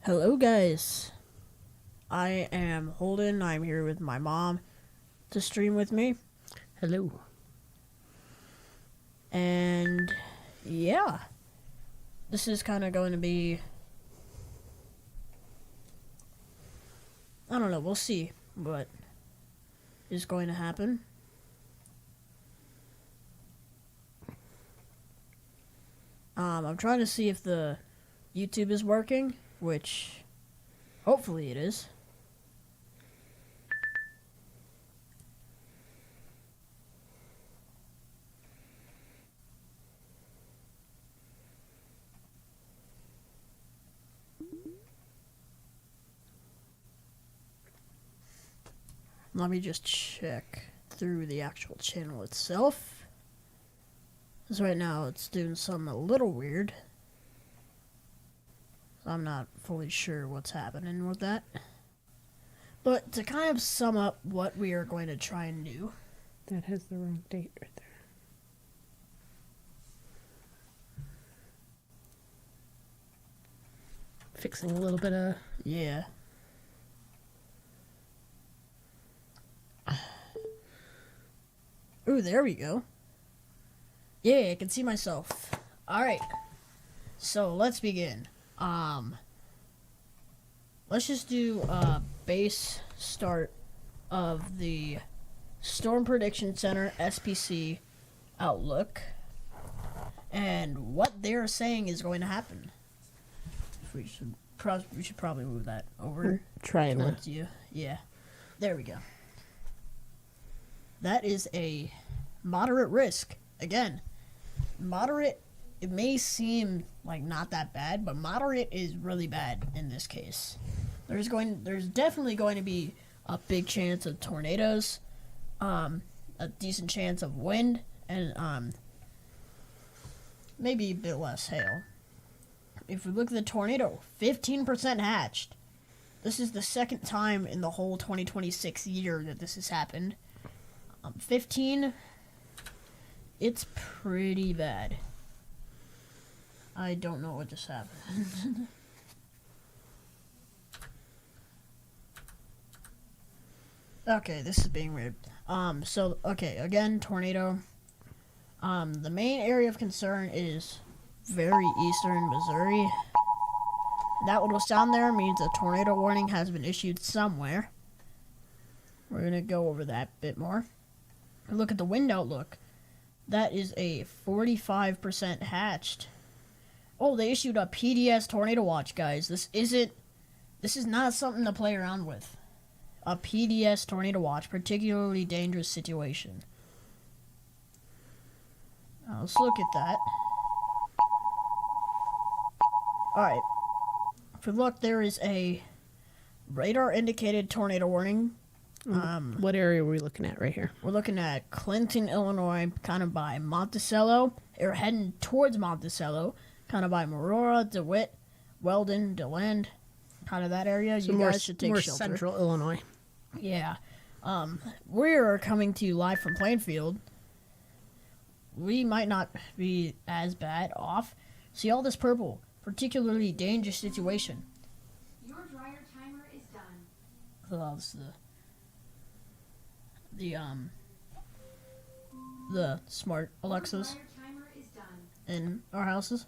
Hello, guys. I am Holden. I'm here with my mom to stream with me. Hello. And yeah, this is kind of going to be, I don't know, we'll see what is going to happen. I'm trying to see if the YouTube is working, which hopefully it is. Let me just check through the actual channel itself. Because right now it's doing something a little weird. I'm not fully sure what's happening with that. But to kind of sum up what we are going to try and do. That has the wrong date right there. Fixing a little bit of... Yeah. Ooh, there we go. Yeah, I can see myself. Alright. So, let's begin. Let's just do a base start of the Storm Prediction Center SPC Outlook. And what they're saying is going to happen. We should probably move that over. Trying to. Yeah. There we go. That is a moderate risk. Again, moderate, it may seem like not that bad, but moderate is really bad in this case. There's definitely going to be a big chance of tornadoes, a decent chance of wind, and maybe a bit less hail. If we look at the tornado, 15% hatched. This is the second time in the whole 2026 year that this has happened. 15, it's pretty bad. I don't know what just happened. Okay, this is being weird. Again, tornado. The main area of concern is very eastern Missouri. That what was down there means a tornado warning has been issued somewhere. We're going to go over that a bit more. Look at the wind outlook. That is a 45% hatched. Oh, they issued a PDS tornado watch, guys. This is not something to play around with. A PDS tornado watch, particularly dangerous situation. Now, let's look at that. Alright. If we look, there is a radar indicated tornado warning. What area are we looking at right here? We're looking at Clinton, Illinois, kind of by Monticello. Or heading towards Monticello, kind of by Aurora, DeWitt, Weldon, DeLand, kind of that area. So you more, guys should take more shelter. central Illinois. Yeah. We're coming to you live from Plainfield. We might not be as bad off. See all this purple, particularly dangerous situation. Your dryer timer is done. Oh, this is the smart Alexas Your dryer timer is done. in our houses.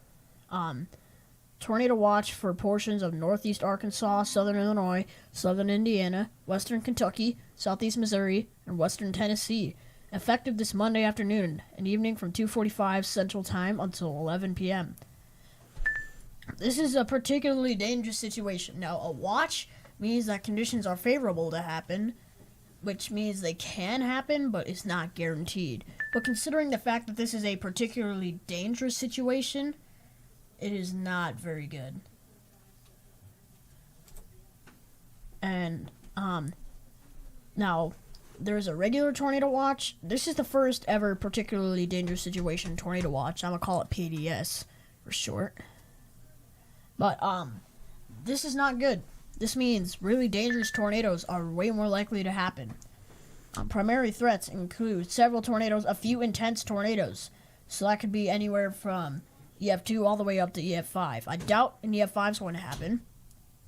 Tornado watch for portions of northeast Arkansas, southern Illinois, southern Indiana, western Kentucky, southeast Missouri, and western Tennessee. Effective this Monday afternoon and evening from 2:45 Central Time until 11 p.m. This is a particularly dangerous situation. Now, a watch means that conditions are favorable to happen, which means they can happen, but it's not guaranteed. But considering the fact that this is a particularly dangerous situation, it is not very good. And, now, there's a regular tornado watch. This is the first ever particularly dangerous situation tornado watch. I'm gonna call it PDS for short. But, this is not good. This means really dangerous tornadoes are way more likely to happen. Primary threats include several tornadoes, a few intense tornadoes. So that could be anywhere from EF2 all the way up to EF5. I doubt an EF5 is going to happen.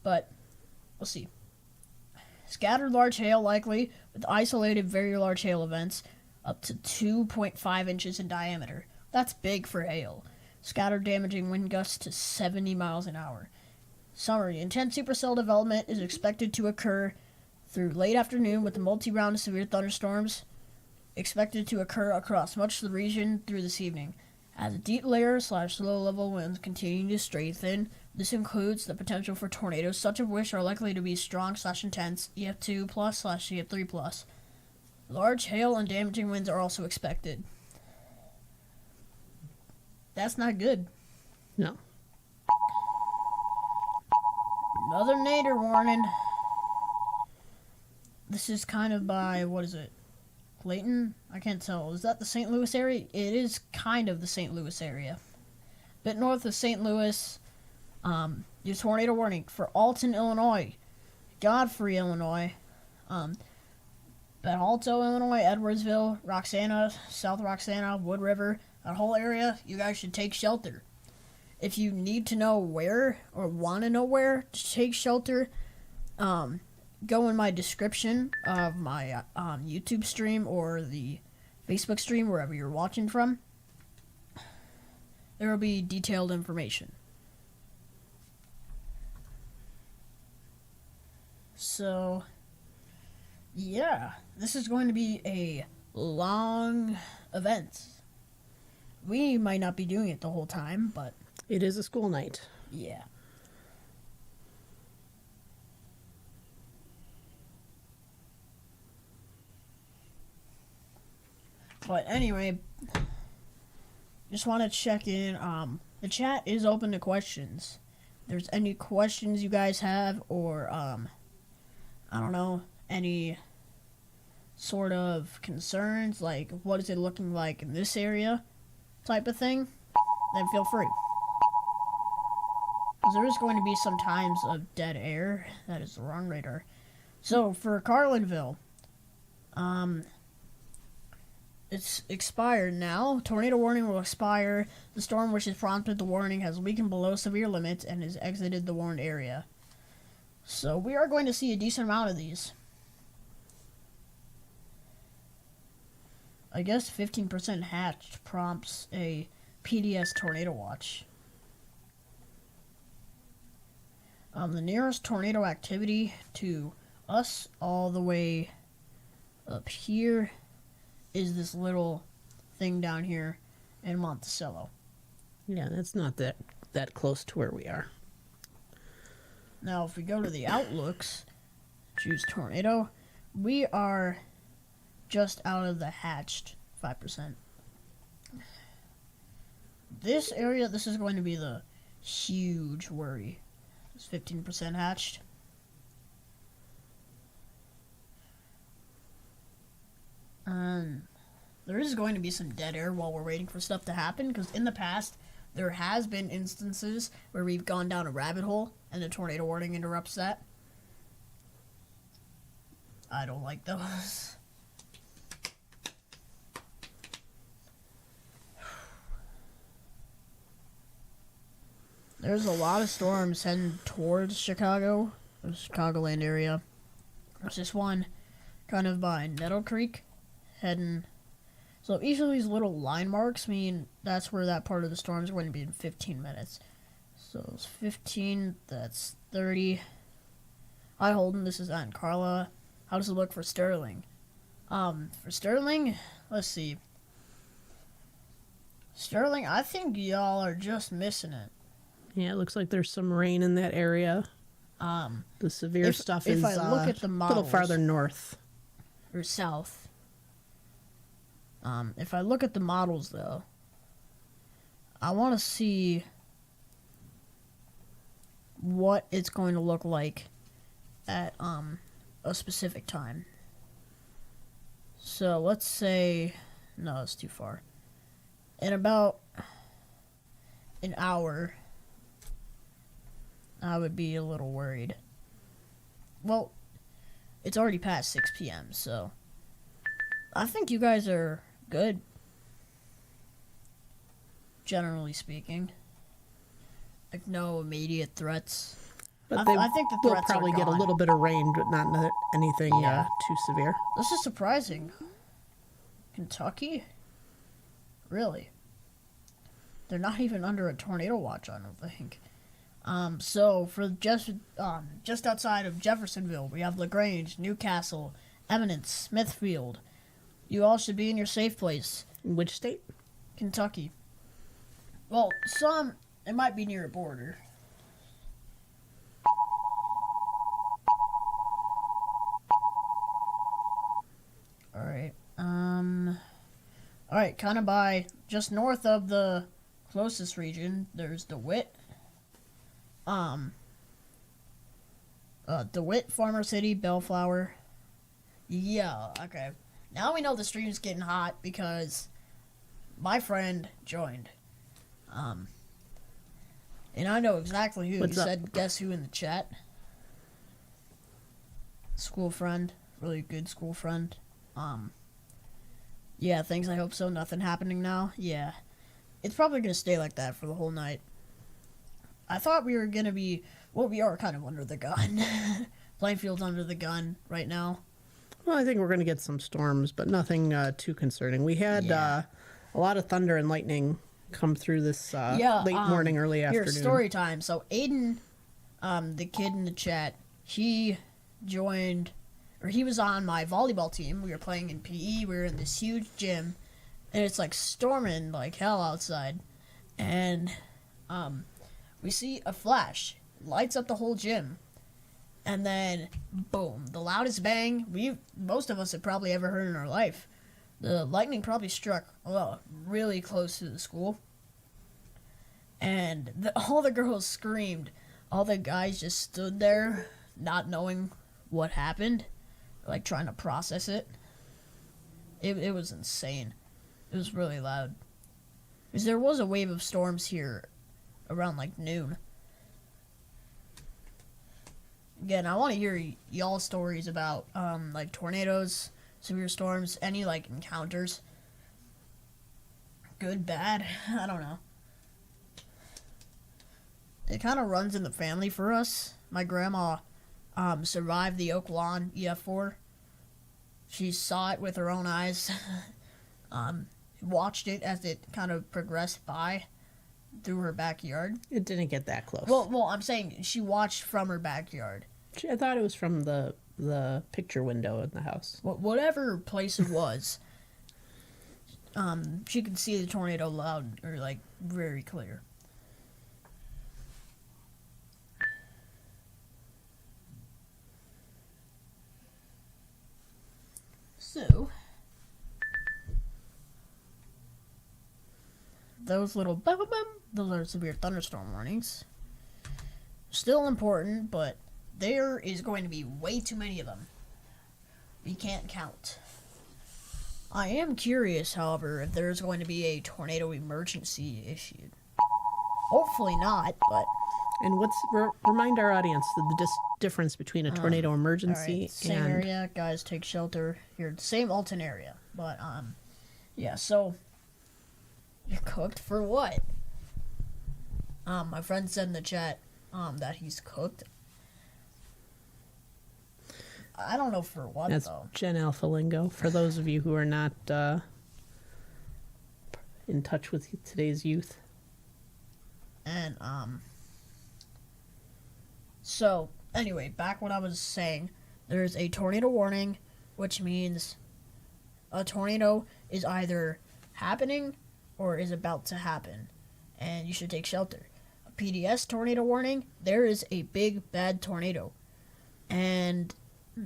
but we'll see. Scattered large hail likely, with isolated very large hail events up to 2.5 inches in diameter. That's big for hail. Scattered damaging wind gusts to 70 miles an hour. Summary: intense supercell development is expected to occur through late afternoon with a multi-round of severe thunderstorms expected to occur across much of the region through this evening. As deep layer / low level winds continue to strengthen, this includes the potential for tornadoes, such of which are likely to be strong / intense EF2 plus / EF3 plus. Large hail and damaging winds are also expected. That's not good. No. Another nadir warning. This is kind of by, what is it? Clayton? I can't tell. Is that the St. Louis area? It is kind of the St. Louis area. Bit north of St. Louis. Your tornado warning for Alton, Illinois. Godfrey, Illinois. Benalto, Illinois. Edwardsville. Roxana. South Roxana. Wood River. That whole area, you guys should take shelter. If you need to know where or want to know where to take shelter, go in my description of my YouTube stream or the Facebook stream, wherever you're watching from. There will be detailed information. So, yeah, this is going to be a long event. We might not be doing it the whole time, but It is a school night. yeah. But anyway, just want to check in. The chat is open to questions. If there's any questions you guys have, or I don't know, any sort of concerns, like what is it looking like in this area, type of thing, then feel free. Because there is going to be some times of dead air. That is the wrong radar. So for Carlinville, it's expired now. Tornado warning will expire. The storm which has prompted the warning has weakened below severe limits and has exited the warned area. So we are going to see a decent amount of these. I guess 15% hatched prompts a PDS tornado watch. The nearest tornado activity to us all the way up here is this little thing down here in Monticello. Yeah, that's not that close to where we are. Now, if we go to the outlooks, choose tornado, we are just out of the hatched 5%. This area, this is going to be the huge worry. It's 15% hatched. There is going to be some dead air while we're waiting for stuff to happen, because in the past, there has been instances where we've gone down a rabbit hole and the tornado warning interrupts that. I don't like those. There's a lot of storms heading towards Chicago, the Chicagoland area. There's this one kind of by Nettle Creek, heading. So each of these little line marks mean that's where that part of the storm is going to be in 15 minutes. So it's 15, that's 30. Hi Holden, this is Aunt Carla. How does it look for Sterling? For Sterling, let's see. Sterling, I think y'all are just missing it. Yeah, it looks like there's some rain in that area. The severe stuff is if I look at the a little models, farther north. or south. If I look at the models, though, I want to see what it's going to look like at a specific time. So let's say, no, it's too far. In about an hour, I would be a little worried. Well, it's already past 6 p.m., so I think you guys are good, generally speaking. Like, no immediate threats. But I think the will threats are probably get a gone. little bit of rain, but not anything Yeah. too severe. This is surprising. Kentucky? Really? They're not even under a tornado watch, I don't think. So for just outside of Jeffersonville, we have LaGrange, Newcastle, Eminence, Smithfield. You all should be in your safe place. Which state? Kentucky. Well, it might be near a border. Alright, alright, kind of just north of the closest region, there's DeWitt. DeWitt, Farmer City, Bellflower. Yeah, okay. Now we know the stream's getting hot because my friend joined. And I know exactly who. What's He up? said, guess who in the chat? School friend. Really good school friend. Yeah, things I hope so. Nothing happening now. Yeah. It's probably going to stay like that for the whole night. I thought we were going to be... Well, we are kind of under the gun. Plainfield's under the gun right now. Well, I think we're going to get some storms, but nothing too concerning. We had Yeah. a lot of thunder and lightning come through this late morning, early afternoon. Here's story time. So Aiden, the kid in the chat, he joined, or he was on my volleyball team. We were playing in PE. We were in this huge gym, and it's like storming like hell outside. And we see a flash, lights up the whole gym, and then boom, the loudest bang most of us have probably ever heard in our life. The lightning probably struck really close to the school. And all the girls screamed. All the guys just stood there, not knowing what happened, like trying to process it. It was insane. It was really loud. Because there was a wave of storms here around like noon. Again, I want to hear y'all's stories about like tornadoes, severe storms, any like encounters. Good, bad, I don't know. It kind of runs in the family for us. My grandma survived the Oak Lawn EF4. She saw it with her own eyes. Watched it as it kind of progressed by through her backyard. It didn't get that close. Well, I'm saying she watched from her backyard. I thought it was from the picture window in the house. Whatever place it was, she could see the tornado loud, or like very clear. So, those little those are severe thunderstorm warnings. Still important, but there is going to be way too many of them. We can't count. I am curious, however, if there's going to be a tornado emergency issued. Hopefully not, but... And remind our audience the difference between a tornado emergency Alright, same and... area, guys take shelter. Here, same Alton area, but, yeah, so... You're cooked for what? My friend said in the chat, that he's cooked. I don't know for what, That's though. Gen Alpha lingo. For those of you who are not in touch with today's youth. And, so, anyway, back what I was saying. There's a tornado warning, which means a tornado is either happening or is about to happen, and you should take shelter. A PDS tornado warning, there is a big, bad tornado, and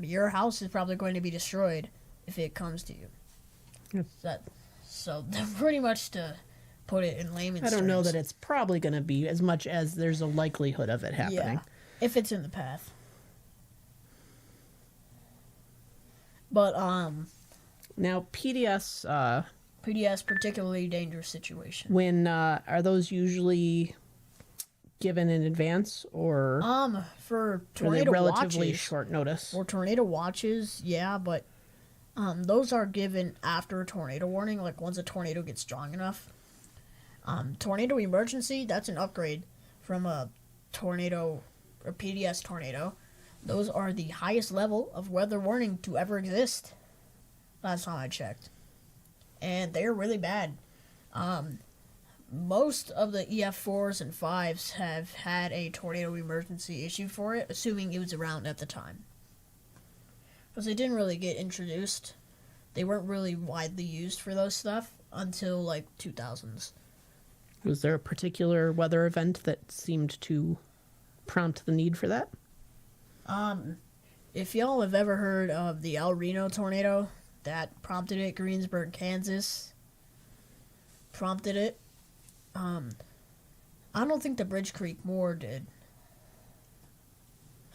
your house is probably going to be destroyed if it comes to you. Yep. So, pretty much to put it in layman's terms. I don't know that it's probably going to be as much as there's a likelihood of it happening. Yeah, if it's in the path. But, Now, PDS... PDS, particularly dangerous situation. when are those usually given in advance, or For are they tornado relatively watches, short notice? for tornado watches, yeah, but those are given after a tornado warning, like once a tornado gets strong enough. Tornado emergency, that's an upgrade from a tornado or PDS tornado. Those are the highest level of weather warning to ever exist. Last time I checked. And they're really bad. Most of the EF4s and 5s have had a tornado emergency issue for it, assuming it was around at the time. Because they didn't really get introduced. They weren't really widely used for those stuff until like 2000s. Was there a particular weather event that seemed to prompt the need for that? If y'all have ever heard of the El Reno tornado that prompted it, Greensburg, Kansas, prompted it. I don't think the Bridge Creek Moor did.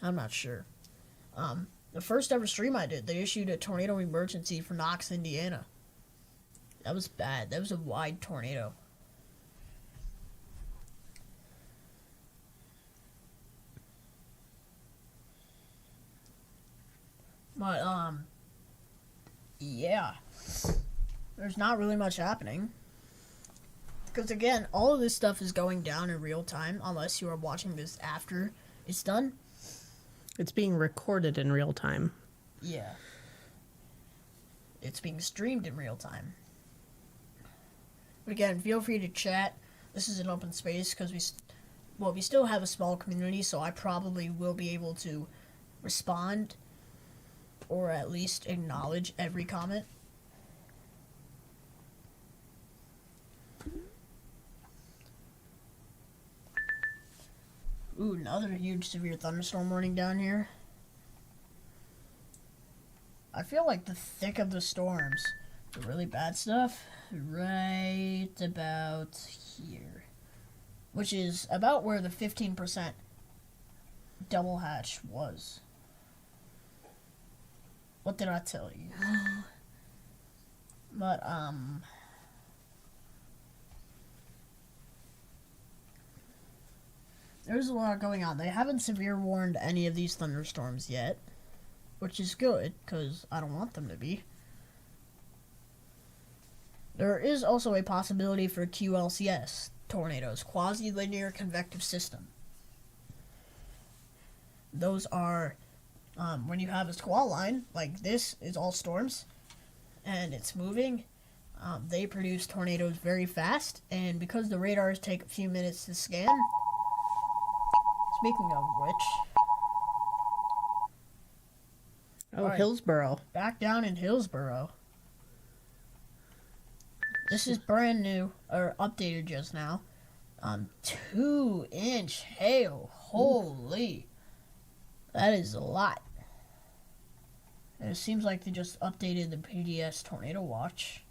I'm not sure. The first ever stream I did, they issued a tornado emergency for Knox, Indiana. That was bad. That was a wide tornado. But, yeah. There's not really much happening. Because, again, all of this stuff is going down in real time, unless you are watching this after it's done. It's being recorded in real time. Yeah. It's being streamed in real time. But again, feel free to chat. This is an open space because we still have a small community, so I probably will be able to respond or at least acknowledge every comment. Ooh, another huge severe thunderstorm warning down here. I feel like the thick of the storms, the really bad stuff, right about here. Which is about where the 15% double hatch was. What did I tell you? But, there's a lot going on. They haven't severe warned any of these thunderstorms yet, which is good, because I don't want them to be. There is also a possibility for QLCS tornadoes, quasi-linear convective system. Those are, when you have a squall line, like this is all storms, and it's moving, they produce tornadoes very fast, and because the radars take a few minutes to scan, speaking of which... Oh, right. Hillsborough. Back down in Hillsborough. This is brand new, or updated just now. 2-inch hail. Holy. That is a lot. And it seems like they just updated the PDS Tornado Watch.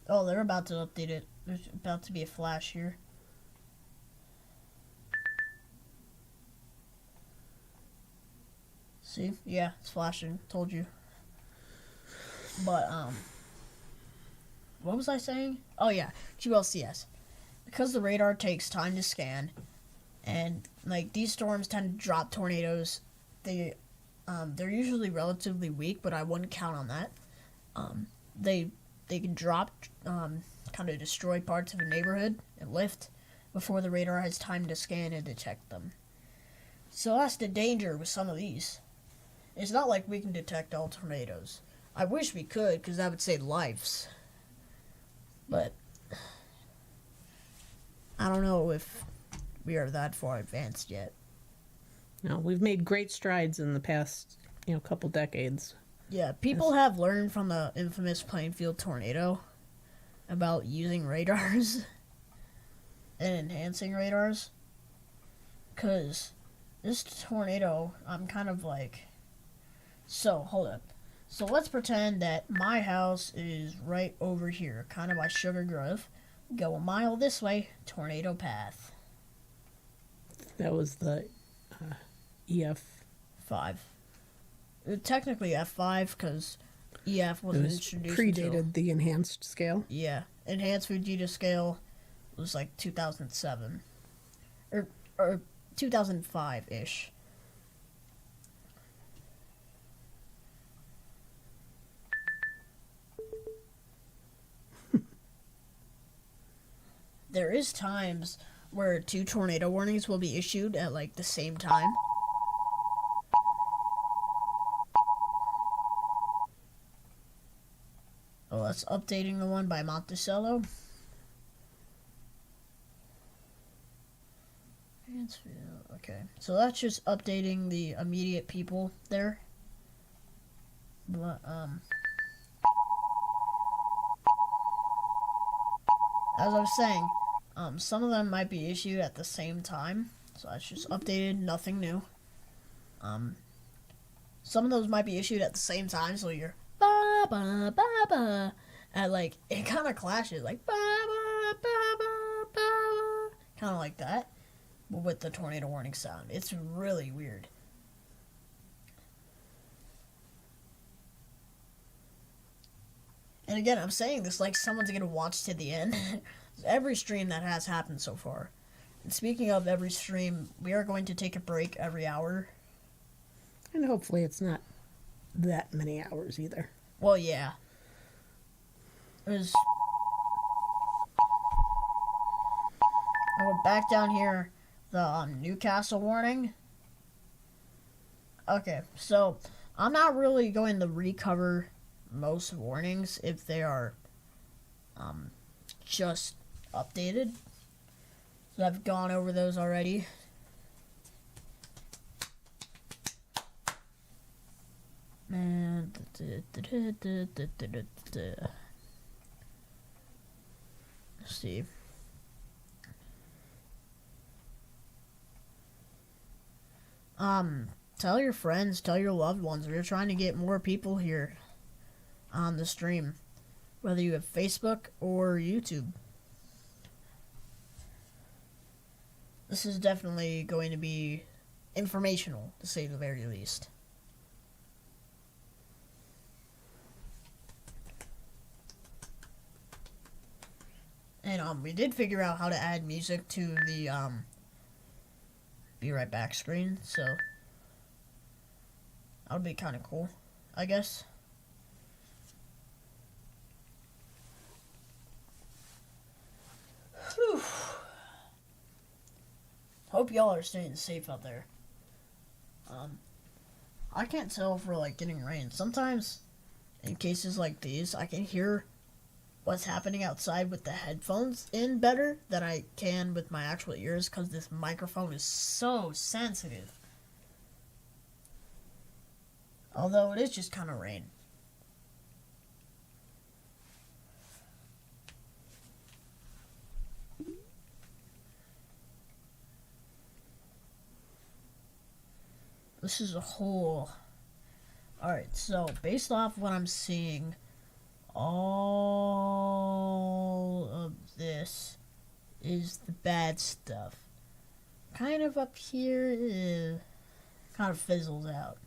Oh, they're about to update it. There's about to be a flash here. See? Yeah, it's flashing. Told you. But, what was I saying? Oh, yeah. QLCS. Because the radar takes time to scan, and, like, these storms tend to drop tornadoes, they're usually relatively weak, but I wouldn't count on that. They can drop, kind of destroy parts of a neighborhood and lift before the radar has time to scan and detect them. So that's the danger with some of these. It's not like we can detect all tornadoes. I wish we could, because that would save lives. But I don't know if we are that far advanced yet. No, we've made great strides in the past, couple decades. Yeah, people have learned from the infamous Plainfield tornado about using radars and enhancing radars. Because this tornado, I'm kind of like... So, hold up. So let's pretend that my house is right over here, kind of by Sugar Grove. Go a mile this way, tornado path. That was the EF 5. Technically F5, because EF wasn't introduced predated the enhanced scale. Yeah, enhanced Fujita scale was like 2007. Or 2005-ish. There is times where 2 tornado warnings will be issued at like the same time. Oh, that's updating the one by Monticello. Okay, so that's just updating the immediate people there. But as I was saying, some of them might be issued at the same time, so that's just updated, nothing new. Some of those might be issued at the same time, so you're ba ba ba ba, and like it kind of clashes, like ba ba ba ba ba, kind of like that, but with the tornado warning sound. It's really weird. And again, I'm saying this like someone's gonna watch to the end. Every stream that has happened so far. And speaking of every stream, we are going to take a break every hour. And hopefully it's not that many hours either. Well, yeah. There's... Oh, back down here, the Newcastle warning. Okay, so I'm not really going to recover most warnings if they are just updated. So I've gone over those already. And let's see. Tell your friends, tell your loved ones. We're trying to get more people here on the stream, whether you have Facebook or YouTube. This is definitely going to be informational, to say the very least. And we did figure out how to add music to the be right back screen, so that would be kind of cool, I guess. Whew. Hope y'all are staying safe out there. I can't tell if we're like getting rain. Sometimes in cases like these, I can hear what's happening outside with the headphones in better than I can with my actual ears, because this microphone is so sensitive. Although it is just kind of rain. This is a whole... Alright, so based off what I'm seeing, all of this is the bad stuff. Kind of up here, kind of fizzles out.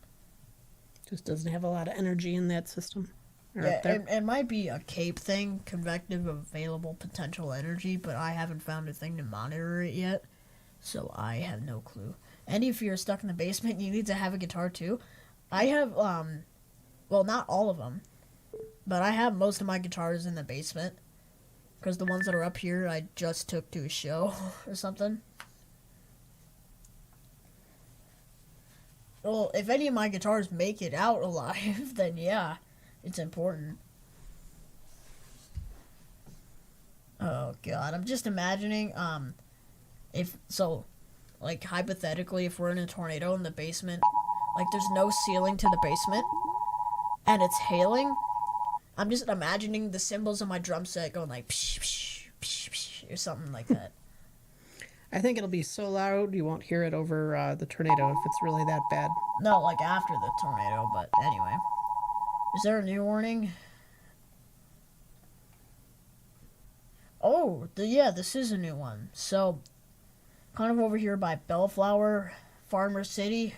Just doesn't have a lot of energy in that system. Yeah, it might be a CAPE thing, convective available potential energy, but I haven't found a thing to monitor it yet, so I have no clue. And if you're stuck in the basement, you need to have a guitar too. I have, well, not all of them, but I have most of my guitars in the basement, because the ones that are up here I just took to a show or something. Well, if any of my guitars make it out alive, then yeah, it's important. Oh god, I'm just imagining, like, hypothetically, if we're in a tornado in the basement, like, there's no ceiling to the basement, and it's hailing, I'm just imagining the cymbals on my drum set going like, psh, psh, psh, psh, or something like that. I think it'll be so loud you won't hear it over the tornado if it's really that bad. No, like, after the tornado, but anyway. Is there a new warning? Oh, yeah, this is a new one. So, kind of over here by Bellflower, Farmer City.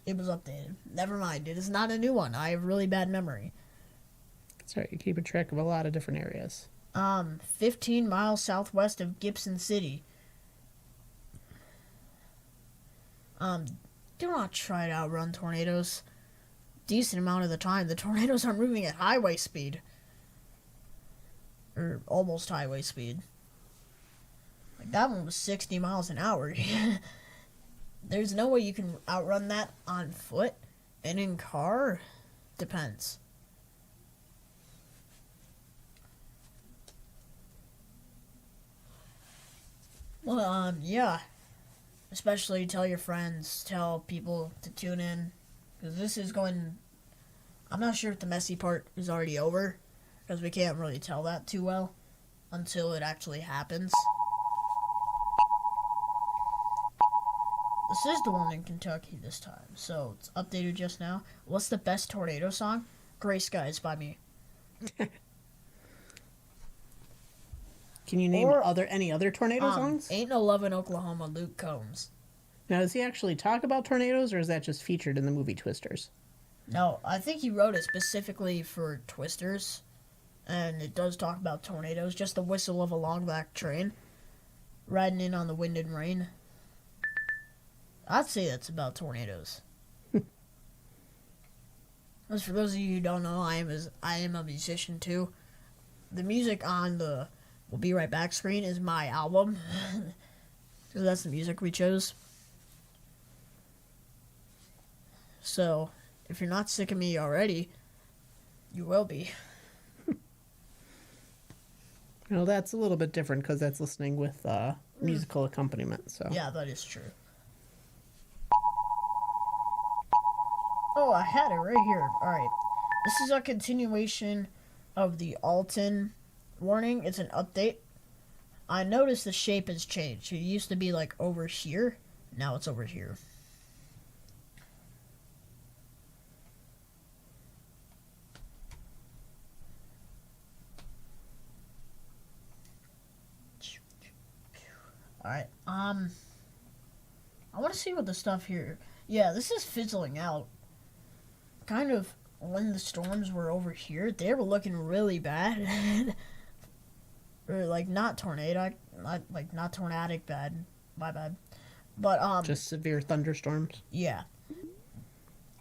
It was updated. Never mind, it is not a new one. I have really bad memory. Sorry, you keep a track of a lot of different areas. 15 miles southwest of Gibson City. Do not try to outrun tornadoes. Decent amount of the time, the tornadoes are moving at highway speed. Or almost highway speed. that one was 60 miles an hour. There's no way you can outrun that on foot, and in car, depends. Well, yeah. Especially tell your friends, tell people to tune in, because this is going. I'm not sure if the messy part is already over, because we can't really tell that too well until it actually happens. This is the one in Kentucky this time, so it's updated just now. What's the best tornado song? Gray Skies by me. Can you name Or, any other tornado songs? Ain't No Love in Oklahoma, Luke Combs. Now, does he actually talk about tornadoes, or is that just featured in the movie Twisters? No, I think he wrote it specifically for Twisters, and it does talk about tornadoes. Just the whistle of a long black train riding in on the wind and rain. I'd say that's about tornadoes. As for those of you who don't know, I am a musician too. The music on the "We'll Be Right Back" screen is my album, because that's the music we chose. So, if you're not sick of me already, you will be. That's a little bit different because that's listening with musical accompaniment. So Yeah, that is true. Oh, I had it right here. Alright. This is a continuation of the Alton warning. It's an update. I noticed the shape has changed. It used to be like over here. Now it's over here. Alright, I want to see what the stuff here. Yeah, this is fizzling out. Kind of when the storms were over here, they were looking really bad. Or like not tornadic bad. My bad. But just severe thunderstorms. yeah.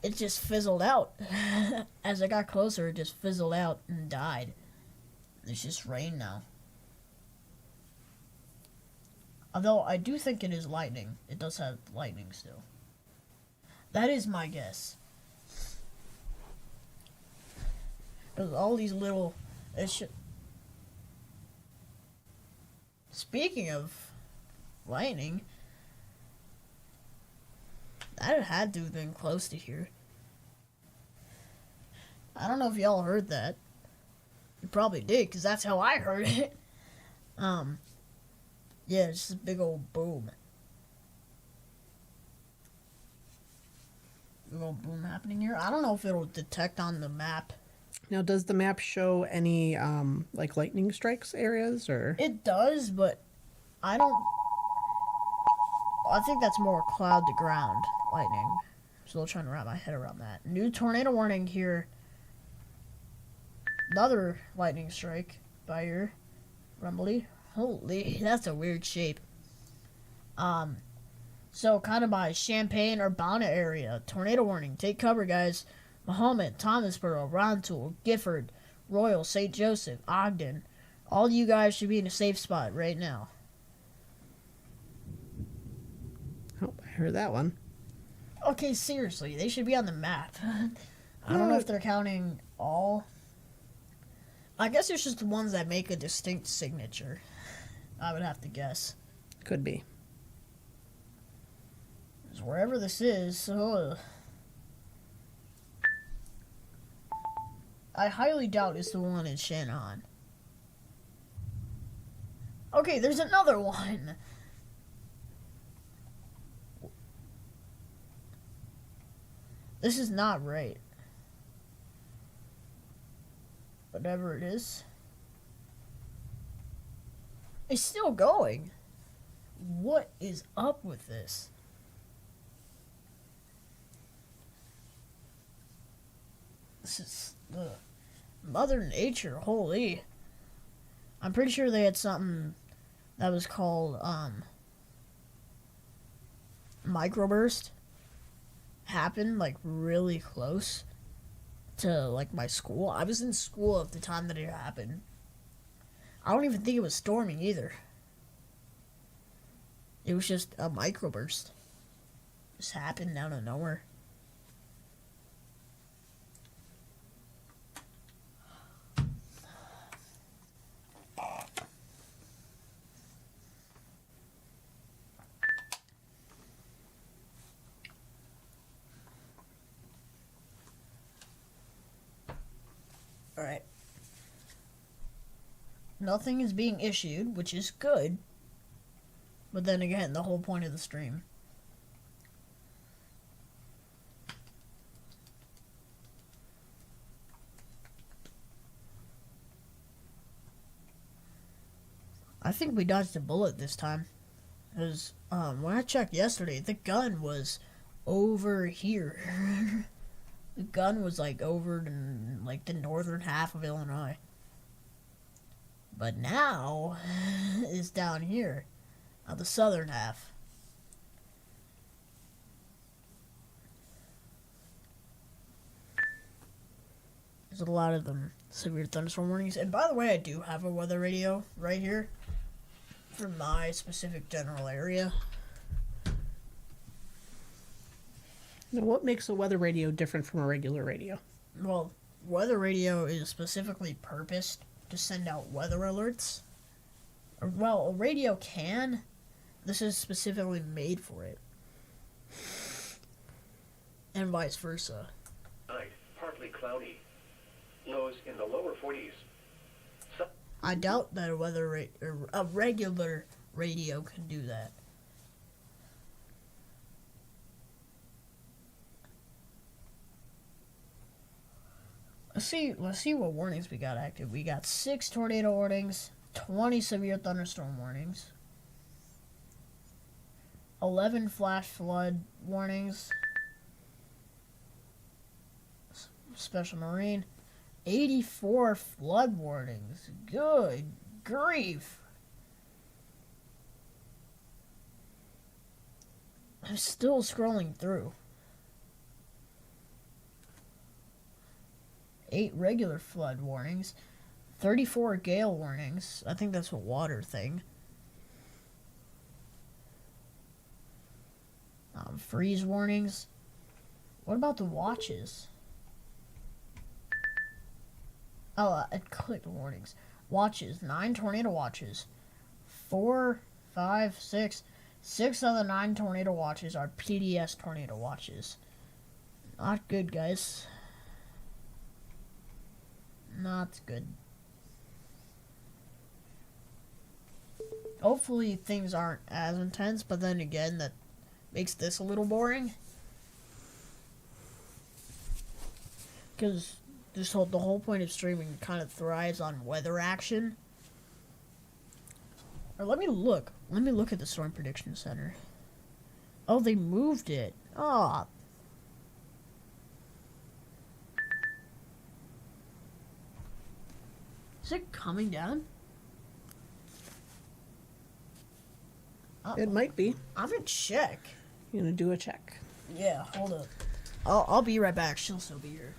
It just fizzled out. As I got closer, it just fizzled out and died. It's just rain now. Although I do think it is lightning. It does have lightning still. That is my guess. There's all these little... Speaking of lightning, that had to have been close to here. I don't know if y'all heard that. You probably did, because that's how I heard it. Yeah, it's just a big old boom. Big old boom happening here. I don't know if it'll detect on the map. Now, does the map show any like lightning strikes areas or? It does, but I think that's more cloud to ground lightning. Still trying to wrap my head around that. New tornado warning here. Another lightning strike by your Rumbly. Holy, that's a weird shape. So kind of by Champaign or Bonnet area. Tornado warning. Take cover, guys. Mahomet, Thomasboro, Rontoul, Gifford, Royal, St. Joseph, Ogden. All you guys should be in a safe spot right now. Oh, I heard that one. Okay, seriously, they should be on the map. I don't know if they're counting all. I guess it's just the ones that make a distinct signature. I would have to guess. Could be. 'Cause wherever this is, I highly doubt it's the one in Shannon. Okay, there's another one. This is not right. Whatever it is. It's still going. What is up with this? This is Mother Nature, holy. I'm pretty sure they had something that was called microburst happen like really close to like my school. I was in school at the time that it happened. I don't even think it was storming either. It was just a microburst. Just happened out of nowhere. Alright. Nothing is being issued, which is good. But then again, the whole point of the stream. I think we dodged a bullet this time. Because when I checked yesterday, the gun was over here. The gun was like over in like the northern half of Illinois. But now it's down here on the southern half. There's a lot of them severe thunderstorm warnings. And by the way, I do have a weather radio right here for my specific general area. Now, what makes a weather radio different from a regular radio? Well, weather radio is specifically purposed to send out weather alerts. Well, a radio can. This is specifically made for it. And vice versa. Night, partly cloudy. Lows in the lower 40s. I doubt that a regular radio can do that. Let's see what warnings we got active. We got 6 tornado warnings, 20 severe thunderstorm warnings, 11 flash flood warnings, special marine, 84 flood warnings. Good grief. I'm still scrolling through. 8 regular flood warnings, 34 gale warnings. I think that's a water thing. Freeze warnings. What about the watches? Oh, I clicked warnings. Watches. 9 tornado watches. 4, 5, 6. 6 of the 9 tornado watches are PDS tornado watches. Not good, guys. Not good. Hopefully things aren't as intense, but then again, that makes this a little boring. Because the whole point of streaming kind of thrives on weather action. Or let me look. Let me look at the Storm Prediction Center. Oh, they moved it. Oh. Is it coming down? It might be. I'm gonna check. You're gonna do a check. Yeah, hold up. I'll be right back. She'll still be here.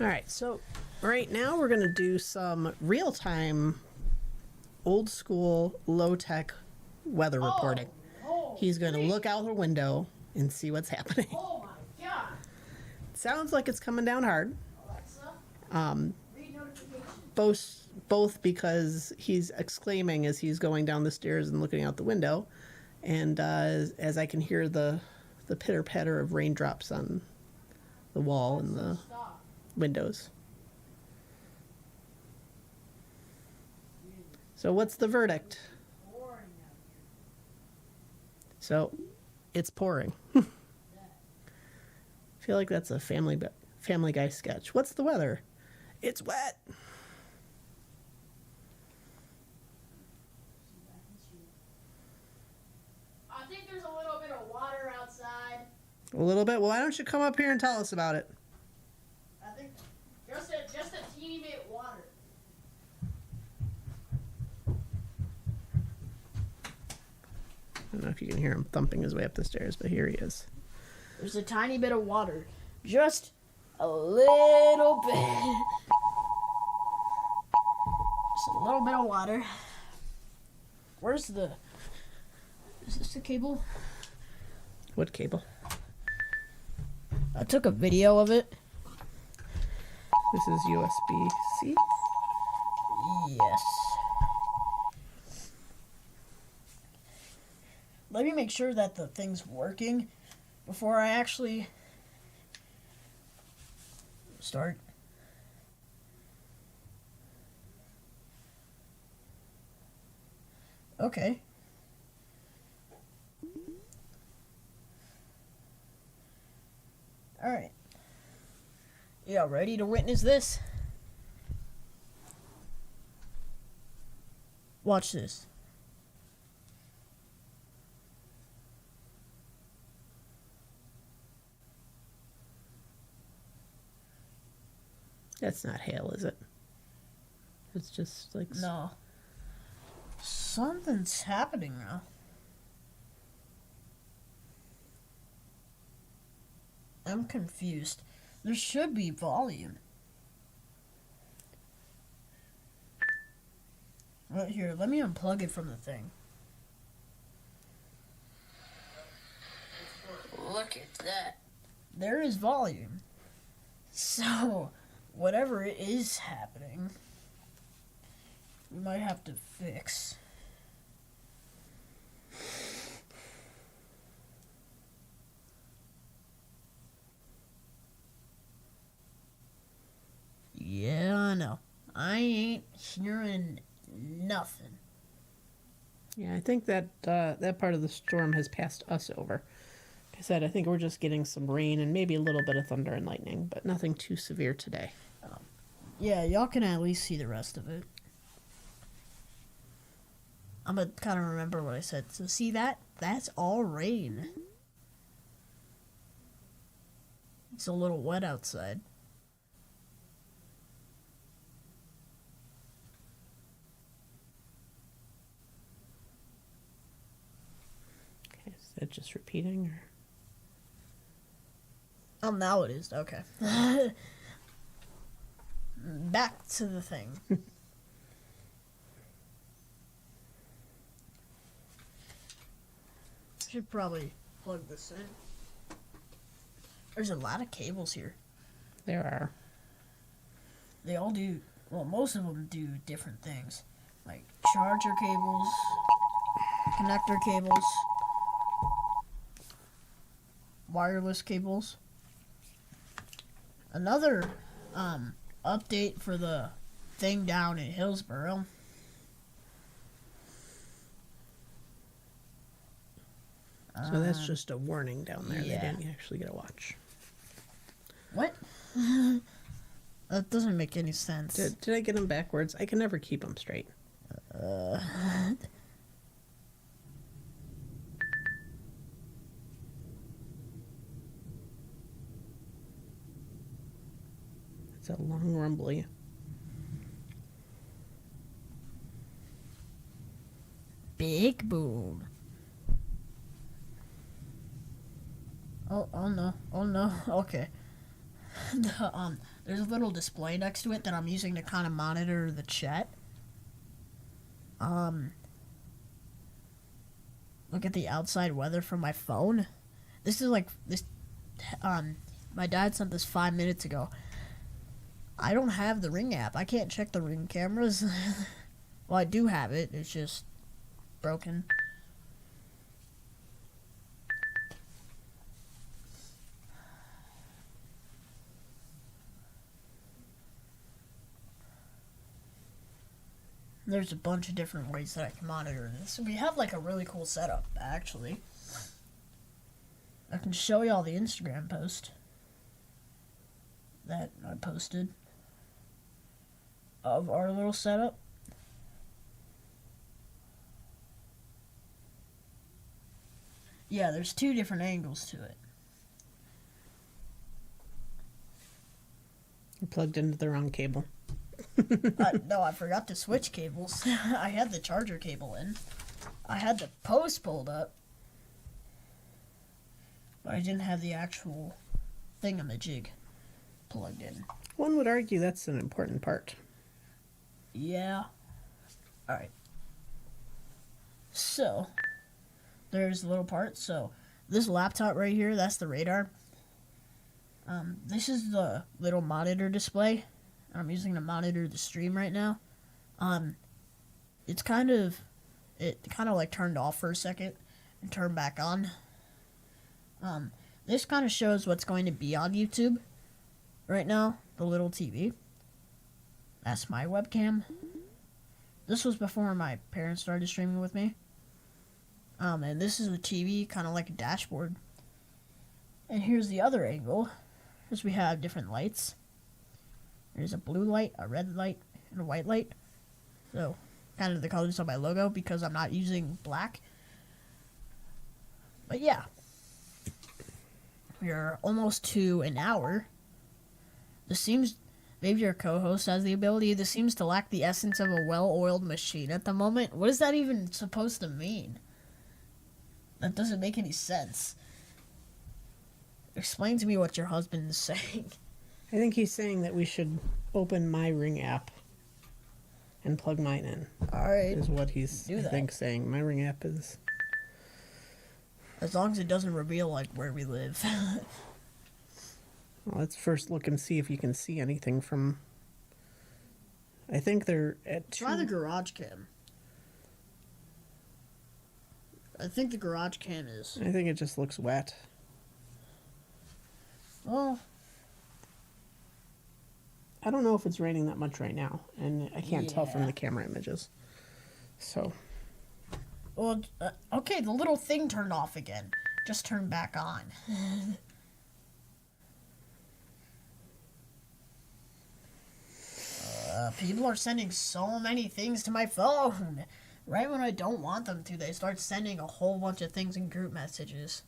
All right, so right now we're gonna do some real-time, old-school, low-tech weather reporting. He's gonna look out the window and see what's happening. Oh my god! Sounds like it's coming down hard. Alexa, read notification. Both because he's exclaiming as he's going down the stairs and looking out the window, and as I can hear the pitter-patter of raindrops on the wall and the windows. So what's the verdict? So it's pouring. I feel like that's a Family Guy sketch. What's the weather? It's wet. I think there's a little bit of water outside. A little bit. Well, why don't you come up here and tell us about it? I think just a teeny bit water. I don't know if you can hear him thumping his way up the stairs, but here he is. There's a tiny bit of water. Just a little bit. Just a little bit of water. Where's the Is this the cable? What cable? I took a video of it. This is USB-C. Yes. Let me make sure that the thing's working before I actually start. Okay. Alright. Y'all ready to witness this? Watch this. That's not hail, is it? It's just like... No. Something's happening now. I'm confused. There should be volume. Well, here, let me unplug it from the thing. Look at that. There is volume. So, whatever it is happening, we might have to fix. Yeah, I know. I ain't hearing nothing. Yeah, I think that that part of the storm has passed us over. Like I said, I think we're just getting some rain and maybe a little bit of thunder and lightning, but nothing too severe today. Yeah, y'all can at least see the rest of it. I'm gonna kind of remember what I said. So see that? That's all rain. It's a little wet outside. Okay, is that just repeating? Or? Oh, now it is. Okay. Back to the thing. Should probably plug this in. There's a lot of cables here. There are. They all do, well, most of them do different things. Like charger cables, connector cables, wireless cables. Another update for the thing down in Hillsboro. So that's just a warning down there. yeah. They didn't actually get a watch. What? That doesn't make any sense. Did I get them backwards? I can never keep them straight. It's a long rumbly. Big boom. Oh no. Oh no. Okay. There's a little display next to it that I'm using to kind of monitor the chat. Look at the outside weather from my phone. This is like this. My dad sent this 5 minutes ago. I don't have the Ring app. I can't check the Ring cameras. Well, I do have it. It's just broken. There's a bunch of different ways that I can monitor this. We have like a really cool setup, actually. I can show y'all the Instagram post that I posted of our little setup. Yeah, there's 2 different angles to it. You plugged into the wrong cable. No, I forgot to switch cables. I had the charger cable in. I had the post pulled up. But I didn't have the actual thingamajig plugged in. One would argue that's an important part. Yeah. Alright. So, there's little parts. So this laptop right here, that's the radar. This is the little monitor display. I'm using to monitor the stream right now. It kind of like turned off for a second and turned back on. This kind of shows what's going to be on YouTube right now, the little TV. That's my webcam. This was before my parents started streaming with me. And this is the TV, kind of like a dashboard. And here's the other angle, because we have different lights. There's a blue light, a red light, and a white light. So, kind of the colors of my logo, because I'm not using black. But yeah. We are almost to an hour. This seems, maybe your co-host has the ability, this seems to lack the essence of a well-oiled machine at the moment. What is that even supposed to mean? That doesn't make any sense. Explain to me what your husband is saying. I think he's saying that we should open my Ring app and plug mine in. Alright. Is what he's, Do I that. think, saying. My Ring app is... As long as it doesn't reveal, like, where we live. Well, let's first look and see if you can see anything from... I think they're at Try the garage cam. I think the garage cam is... I think it just looks wet. Well, I don't know if it's raining that much right now, and I can't tell from Yeah. the camera images. So, okay, the little thing turned off again. Just turned back on. People are sending so many things to my phone. Right when I don't want them to, they start sending a whole bunch of things in group messages.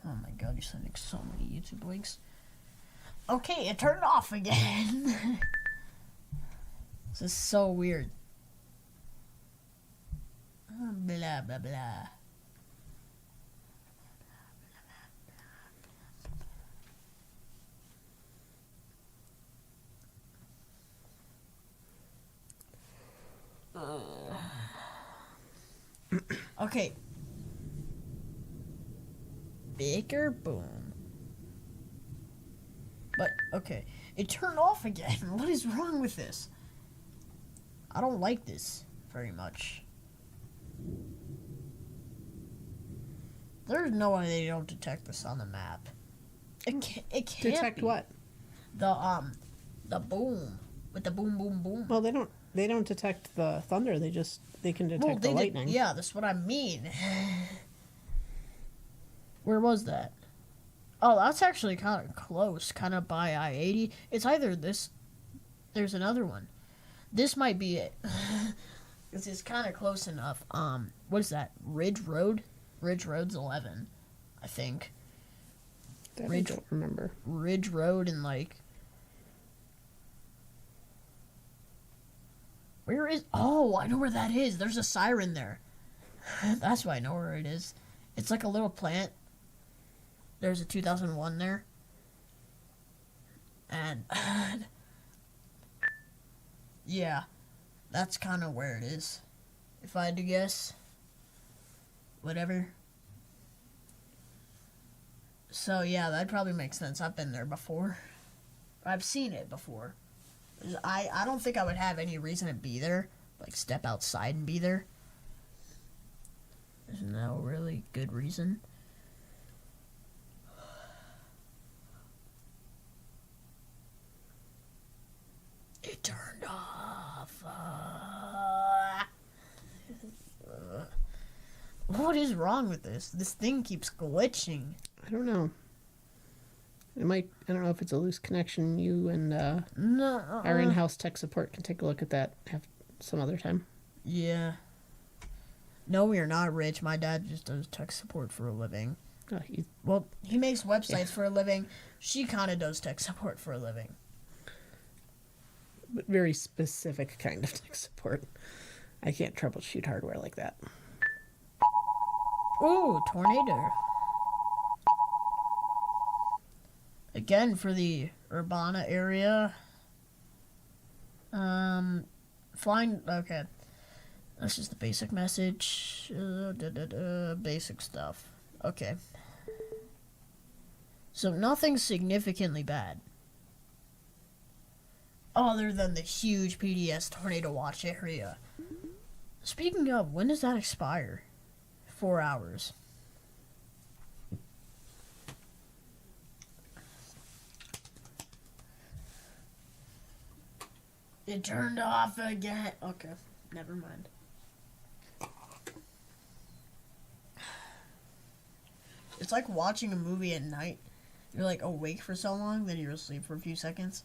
Oh my god, you're sending so many YouTube links. Okay, it turned off again. This is so weird. Blah, blah, blah. Okay. Baker boom. But, okay. It turned off again. What is wrong with this? I don't like this very much. There's no way they don't detect this on the map. It can't detect be. what? The boom. With the boom, boom, boom. Well, they don't detect the thunder. They can detect the lightning. Yeah, that's what I mean. Where was that? Oh, that's actually kind of close, kind of by I-80. It's either this. There's another one. This might be it. This is kind of close enough. What is that? Ridge Road? Ridge Road's 11, I think. That I don't remember. Ridge Road and like. Where is? Oh, I know where that is. There's a siren there. That's why I know where it is. It's like a little plant. There's a 2001 there. And yeah, that's kind of where it is. If I had to guess. Whatever. So yeah, that'd probably make sense. I've been there before. I've seen it before. I don't think I would have any reason to be there. Like, step outside and be there. There's no really good reason. It turned off. What is wrong with this? This thing keeps glitching. I don't know. I don't know if it's a loose connection. You and our in-house tech support can take a look at that some other time. Yeah. No, we are not rich. My dad just does tech support for a living. Oh, Well, he makes websites for a living. She kind of does tech support for a living. but very specific kind of tech support. I can't troubleshoot hardware like that. Ooh, tornado. Again, for the Urbana area. Flying. Okay. That's just the basic message. Basic stuff. Okay. So nothing significantly bad. Other than the huge PDS tornado watch area. Speaking of, when does that expire? 4 hours. It turned off again. Okay, never mind. It's like watching a movie at night. You're like awake for so long, then you're asleep for a few seconds.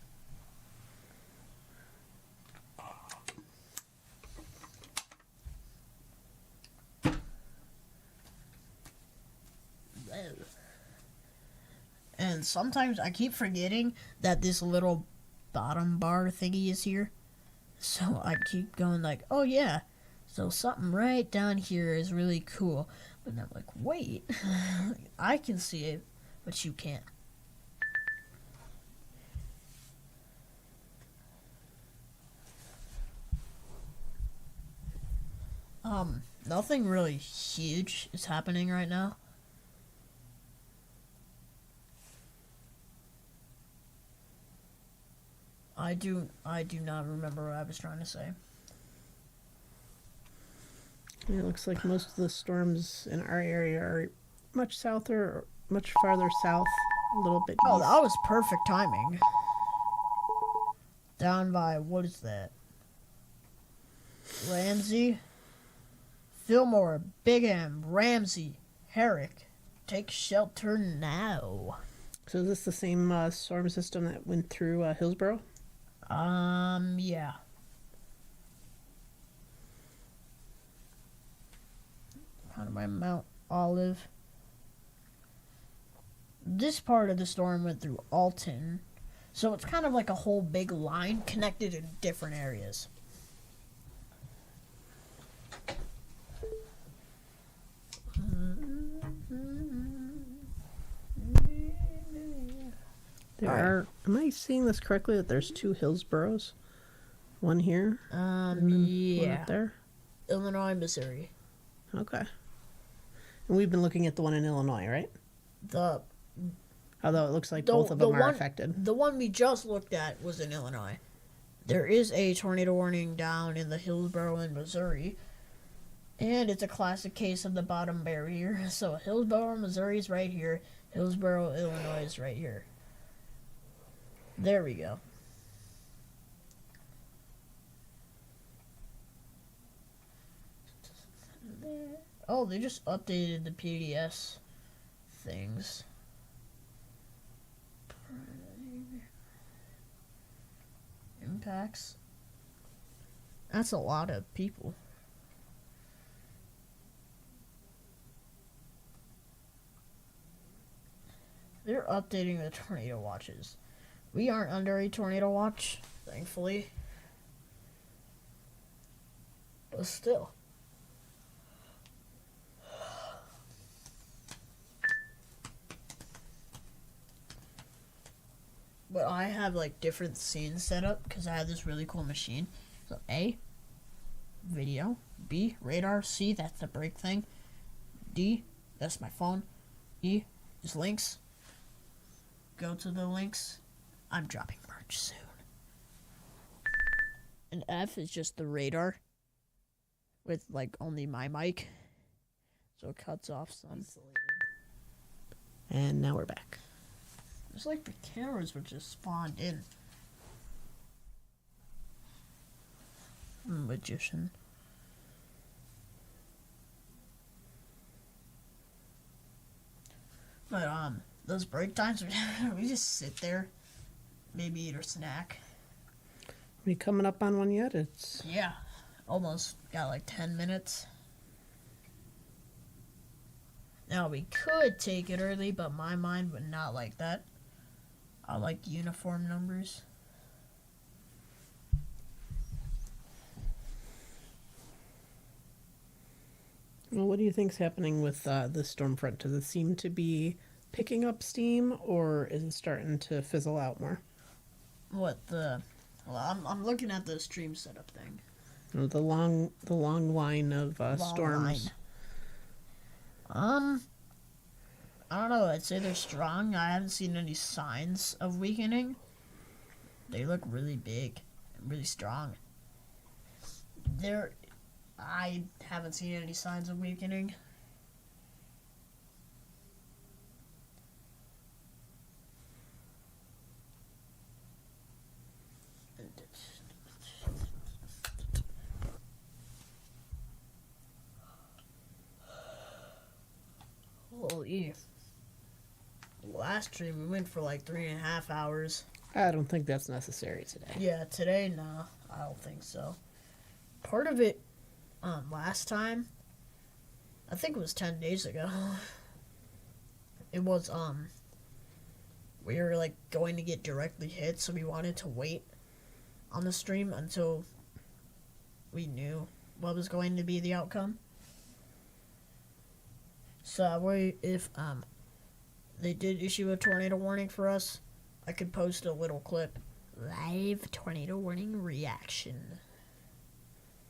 And sometimes I keep forgetting that this little bottom bar thingy is here. So I keep going like, oh yeah, so something right down here is really cool. But I'm like, wait, I can see it, but you can't. Nothing really huge is happening right now. I do not remember what I was trying to say. It looks like most of the storms in our area are much much farther south, a little bit Oh, east. that was perfect timing. Down by, what is that? Ramsey, Fillmore, Big M, Ramsey, Herrick. Take shelter now. So is this the same storm system that went through Hillsborough? Yeah. How do I mount Olive? This part of the storm went through Alton. So it's kind of like a whole big line connected in different areas. Am I seeing this correctly that there's 2 Hillsboroughs? One here? and then one Yeah. up there? Illinois, Missouri. Okay. And we've been looking at the one in Illinois, right? The Although it looks like The- both of the them are one- affected. The one we just looked at was in Illinois. There is a tornado warning down in the Hillsborough in Missouri. And it's a classic case of the bottom barrier. So Hillsborough, Missouri is right here. Hillsborough, Illinois is right here. There we go. Oh, they just updated the PDS things. Impacts. That's a lot of people. They're updating the tornado watches. We aren't under a tornado watch, thankfully. But still. But I have like different scenes set up because I have this really cool machine. So A, video. B, radar. C, that's the brake thing. D, that's my phone. E is links. Go to the links. I'm dropping merch soon. And F is just the radar with like only my mic. So it cuts off some. And now we're back. It's like the cameras were just spawned in. Magician. But those break times, we just sit there, maybe eat a snack. We coming up on one yet? It's Yeah, almost got like 10 minutes. Now we could take it early, but my mind would not like that. I like uniform numbers. Well, what do you think's happening with the storm front? Does it seem to be picking up steam, or is it starting to fizzle out more? What the? Well, I'm looking at the stream setup thing. The long line of Long storms. line. I don't know. I'd say they're strong. I haven't seen any signs of weakening. They look really big and really strong. I haven't seen any signs of weakening. Holy. Last stream we went for like 3.5 hours. I don't think that's necessary today. Yeah, today, no, I don't think so. Part of it, last time, I think it was 10 days ago. It was, we were like going to get directly hit, so we wanted to wait on the stream until we knew what was going to be the outcome. So if they did issue a tornado warning for us, I could post a little clip. Live tornado warning reaction.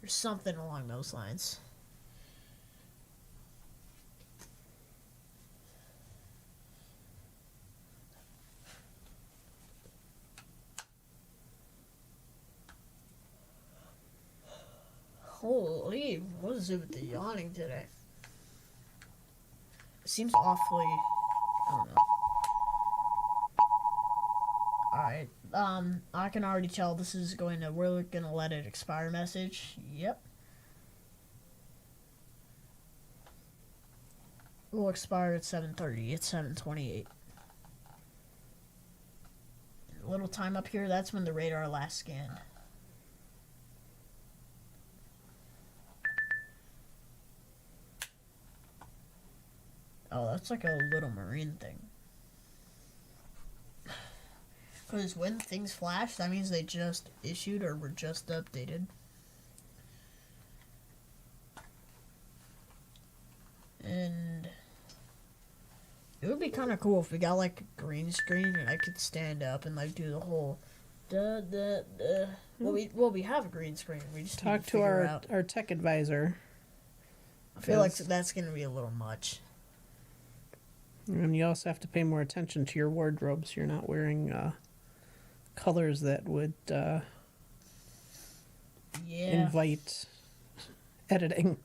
Or something along those lines. Holy, what is it with the yawning today? It seems awfully, I don't know. Alright, I can already tell this is we're gonna let it expire message. Yep. It will expire at 7:30. It's 7:28. A little time up here, that's when the radar last scanned. Oh, that's like a little marine thing. Because when things flash, that means they just issued or were just updated. And it would be kind of cool if we got like a green screen and I could stand up and like do the whole duh duh duh. Well, we have a green screen. We just Talk need to to figure out. our tech advisor. I feel like that's gonna be a little much. And you also have to pay more attention to your wardrobe, so you're not wearing colors that would invite editing.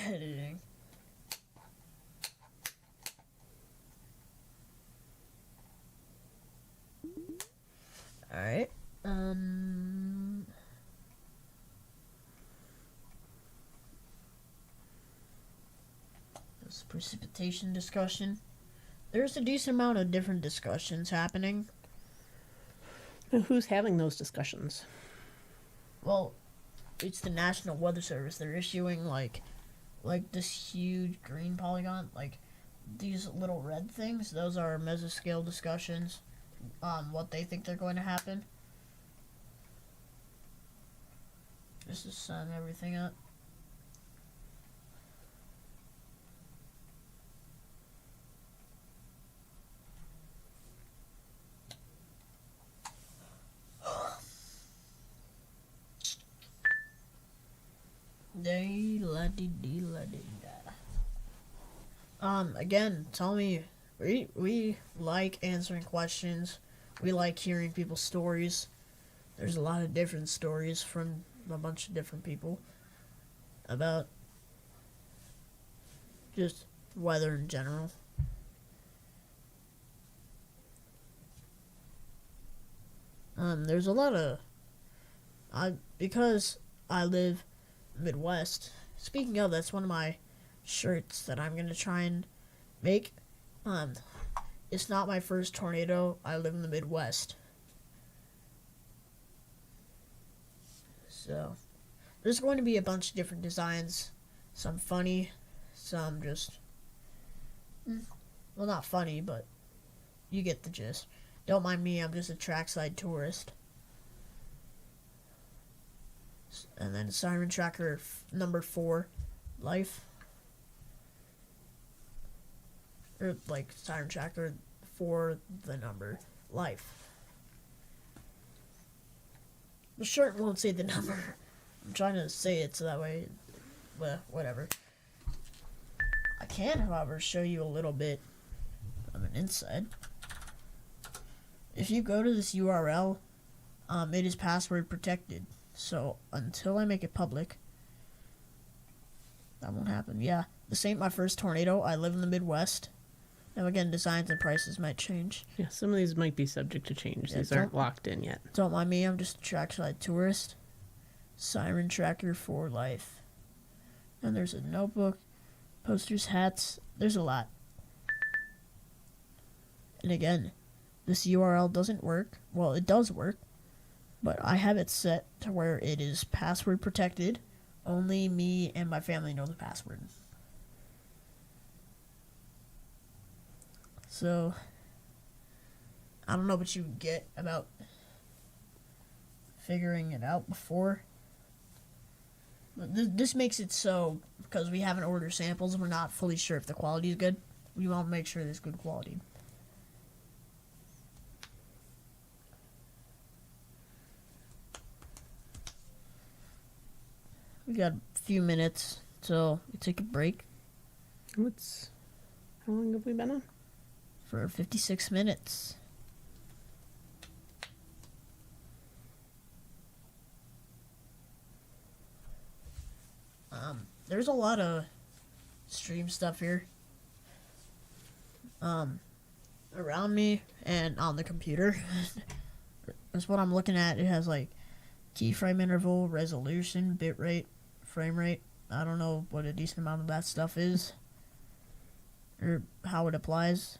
Editing. All right. This precipitation discussion. There's a decent amount of different discussions happening. Now, who's having those discussions? Well, it's the National Weather Service. They're issuing like this huge green polygon, like these little red things. Those are mesoscale discussions on what they think they're going to happen. Just to sum everything up. Again, tell me, we like answering questions. We like hearing people's stories. There's a lot of different stories from a bunch of different people about just weather in general. There's a lot of, because I live Midwest. Speaking of, that's one of my shirts that I'm gonna try and make. It's not my first tornado. I live in the Midwest. So, there's going to be a bunch of different designs. Some funny, some just, well, not funny, but you get the gist. Don't mind me, I'm just a trackside tourist. And then Siren Tracker number 4, Life. Or like Siren Tracker for the number, Life. The shirt won't say the number, I'm trying to say it so that way, well, whatever. I can, however, show you a little bit of an inside. If you go to this URL, it is password protected. So until I make it public, that won't happen. Yeah, this ain't my first tornado. I live in the Midwest. Now again, designs and prices might change. Yeah, some of these might be subject to change. Yeah, These aren't locked in yet. Don't mind me, I'm just a trackside tourist. Siren tracker for life. And there's a notebook, posters, hats. There's a lot. And again, this URL doesn't work. Well, it does work, but I have it set to where it is password protected. Only me and my family know the password. So, I don't know what you get about figuring it out before. But this makes it so, because we haven't ordered samples, we're not fully sure if the quality is good. We want to make sure there's good quality. We got a few minutes till we take a break How long have we been on? for 56 minutes. There's a lot of stream stuff here. Around me and on the computer. That's what I'm looking at. It has like keyframe interval, resolution, bitrate, frame rate. I don't know what a decent amount of that stuff is or how it applies.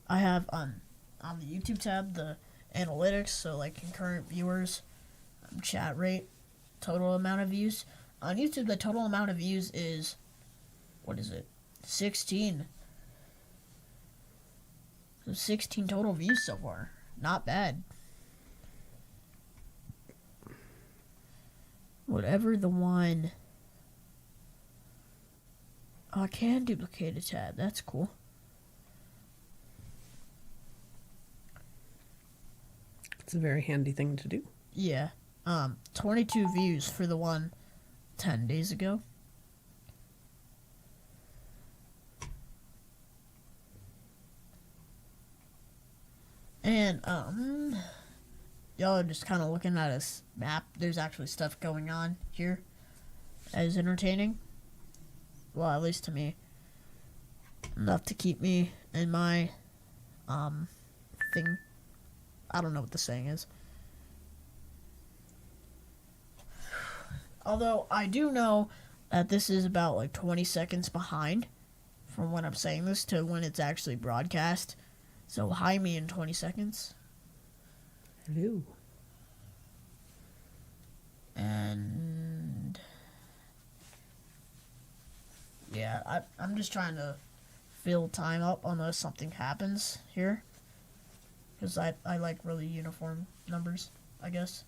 I have on the YouTube tab the analytics, so like concurrent viewers, chat rate, total amount of views. On YouTube, the total amount of views is, what is it? 16. So 16 total views so far. Not bad. Whatever the one. Oh, I can duplicate a tab. That's cool. It's a very handy thing to do. Yeah. 22 views for the one 10 days ago. And, y'all are just kind of looking at a map. There's actually stuff going on here that is entertaining. Well, at least to me. Enough to keep me in my, thing. I don't know what the saying is. Although, I do know that this is about, like, 20 seconds behind from when I'm saying this to when it's actually broadcast. So, hi me in 20 seconds. Hello. And... yeah, I'm just trying to fill time up unless something happens here. Because I like really uniform numbers, I guess.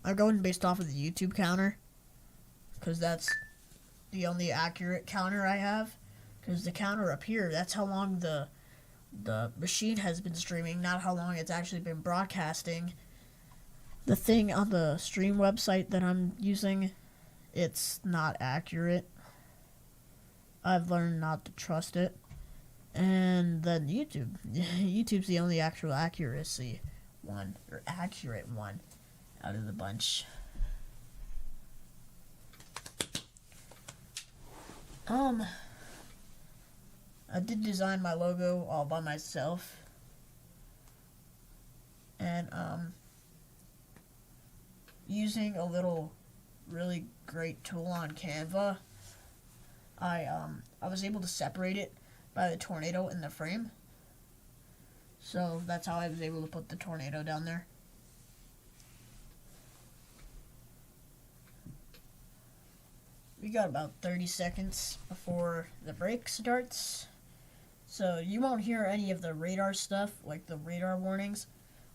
I'm going based off of the YouTube counter. Because that's the only accurate counter I have. Because the counter up here, that's how long the machine has been streaming, not how long it's actually been broadcasting. The thing on the stream website that I'm using, it's not accurate. I've learned not to trust it. And then YouTube. YouTube's the only actual accuracy one, or accurate one out of the bunch. I did design my logo all by myself. And, using a little really great tool on Canva, I was able to separate it by the tornado in the frame. So that's how I was able to put the tornado down there. We got about 30 seconds before the break starts. So you won't hear any of the radar stuff, like the radar warnings,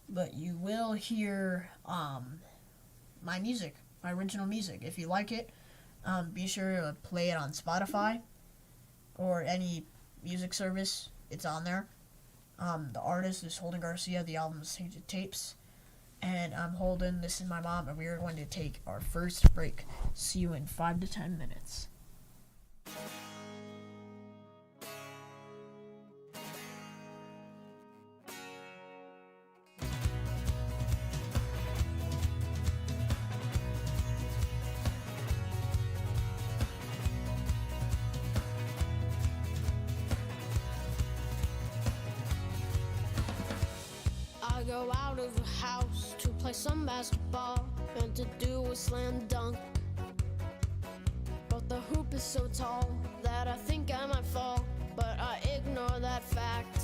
but you will hear my music, my original music. If you like it, be sure to play it on Spotify or any music service. It's on there. The artist is Holden Garcia. The album is Tainted Tapes. And I'm Holden. This is my mom, and we are going to take our first break. See you in 5 to 10 minutes. I go out of the house to play some basketball and to do a slam dunk. But the hoop is so tall that I think I might fall, but I ignore that fact.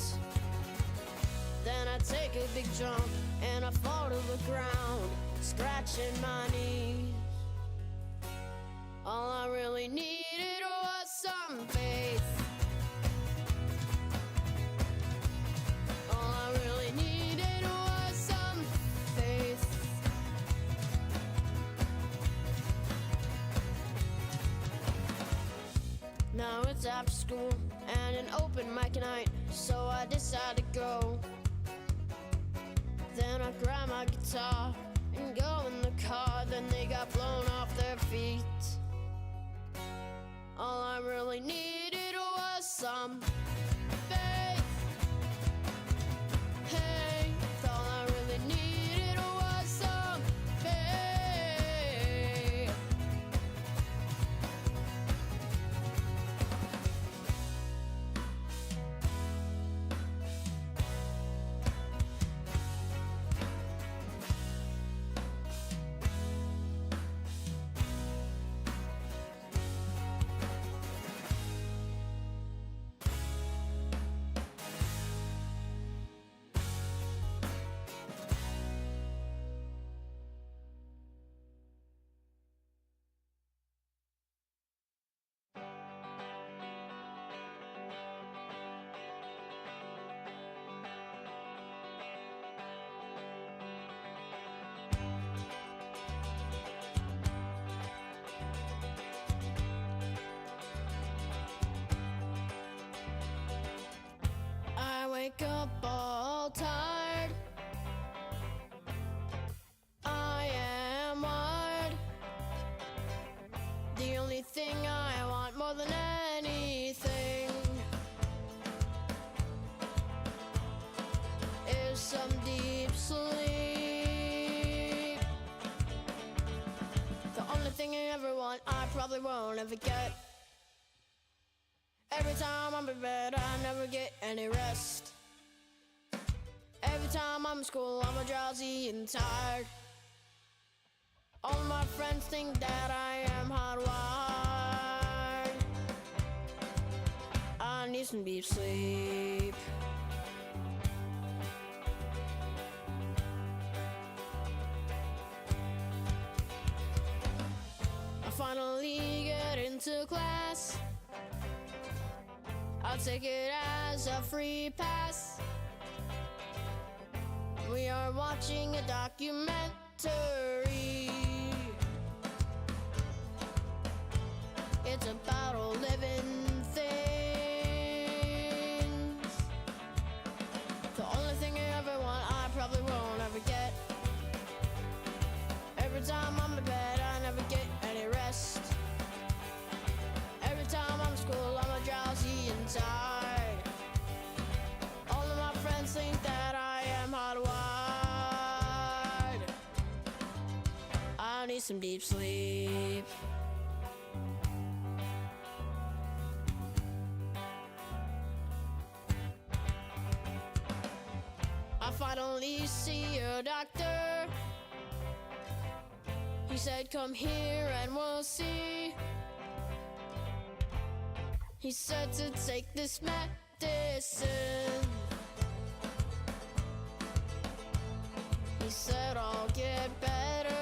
Then I take a big jump and I fall to the ground, scratching my knees. All I really needed was some faith. All I really needed was some faith. Now it's after school and an open mic night, so I decide to go. Then I grab my guitar and go in the car, then they got blown off their feet. All I really needed was some faith. Hey, all I really needed was some faith. I wake up all tired. I am wired. The only thing I want more than anything is some deep sleep. The only thing I ever want, I probably won't ever get. Every time I'm in bed, I never get any rest. Every time I'm in school, I'm drowsy and tired. All my friends think that I am hardwired. I need some deep sleep. I finally get into class. I'll take it as a free pass. We are watching a documentary. It's about all living things. The only thing I ever want, I probably won't ever get. Every time I'm in bed, I never get any rest. Every time I'm in school, I'm drowsy and tired. All of my friends think that I am hardwired. I need some deep sleep. I finally see a doctor. He said, come here and we'll see. He said to take this medicine. He said I'll get better.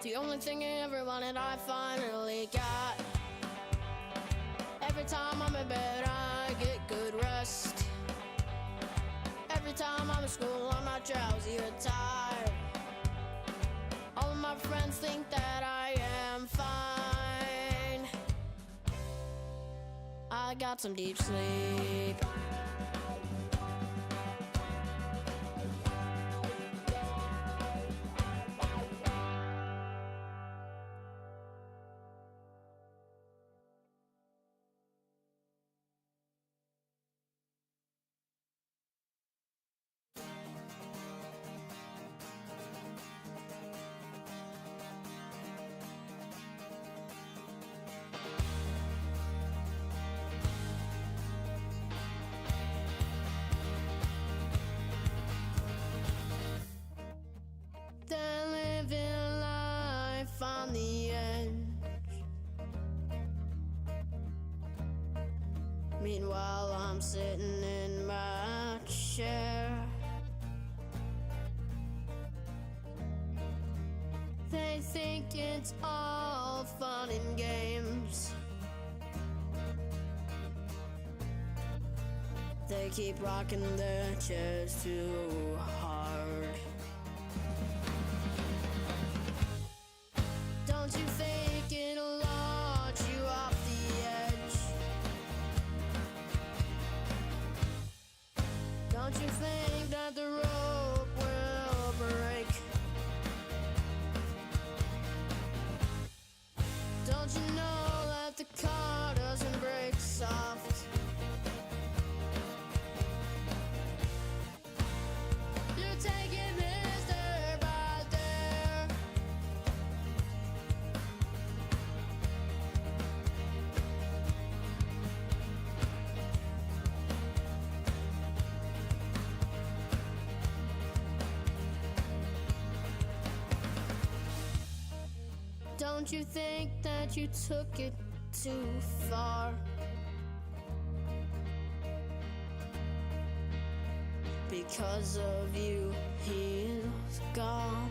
The only thing I ever wanted, I finally got. Every time I'm in bed, I get good rest. Every time I'm in school, I'm not drowsy or tired. All of my friends think that I am fine. I got some deep sleep. Then living life on the edge. Meanwhile, I'm sitting in my chair. They think it's all fun and games. They keep rocking their chairs too hard. Don't you think it'll launch you off the edge? Don't you think that the rope will break? Don't you know that the car doesn't break soft? You're taking this there by there. Don't you think that you took it too far? Because of you, he's gone.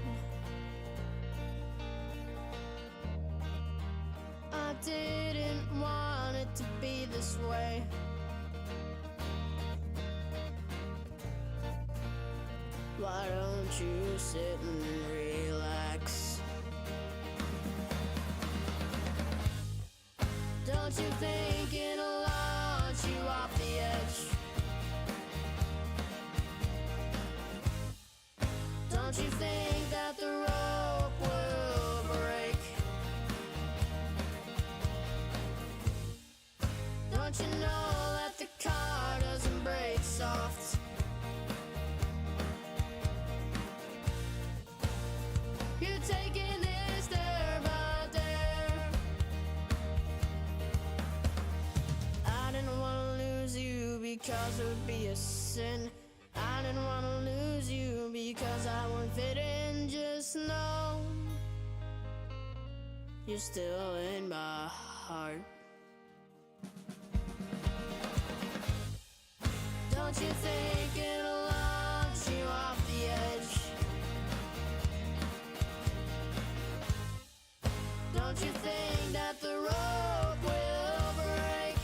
I didn't want it to be this way. Why don't you sit and relax? Don't you think it'll launch you off the edge? Don't you think that the rope will break? Don't you know that the car doesn't break soft? You're taking this there by there. I didn't want to lose you because it would be a sin. I didn't want to lose you because I won't fit in. Just know you're still in my heart. Don't you think it'll launch you off the edge? Don't you think that the rope will break?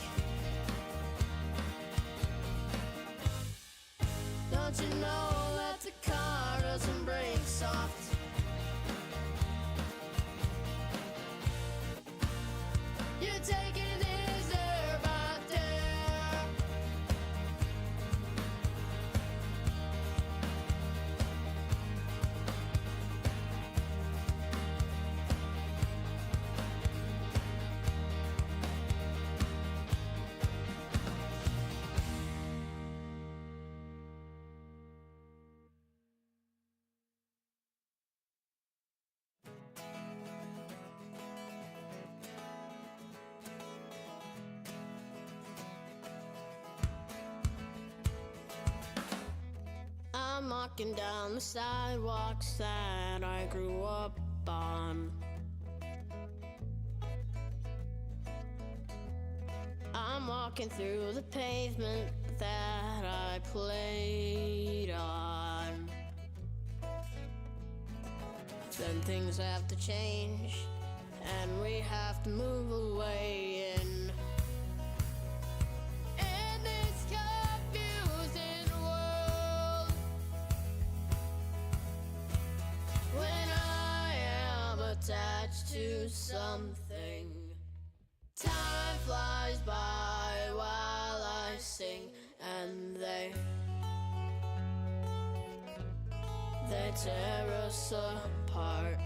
Don't you know that the car doesn't break soft? You're taking this there by there. I'm walking down the sidewalks that I grew up on. I'm walking through the pavement that I played on. then things have to change, and we have to move away in this confusing world. When I am attached to something, time flies by while I sing, and they tear us apart.